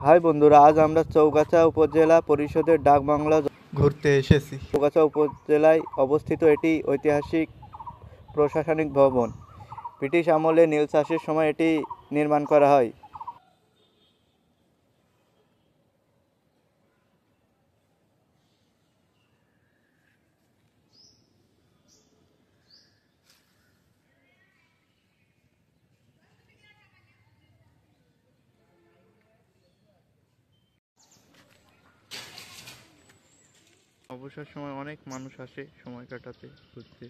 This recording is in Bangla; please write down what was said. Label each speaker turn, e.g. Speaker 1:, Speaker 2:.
Speaker 1: হাই বন্ধুরা, আজ আমরা চৌগাছা উপজেলা পরিষদের ডাকবাংলো ঘুরতে এসেছি। চৌগাছা উপজেলায় অবস্থিত এটি ঐতিহাসিক প্রশাসনিক ভবন। ব্রিটিশ আমলে নীল চাষের সময় এটি নির্মাণ করা হয়। অবসর সময় অনেক মানুষ আসে সময় কাটাতে, ঘুরতে।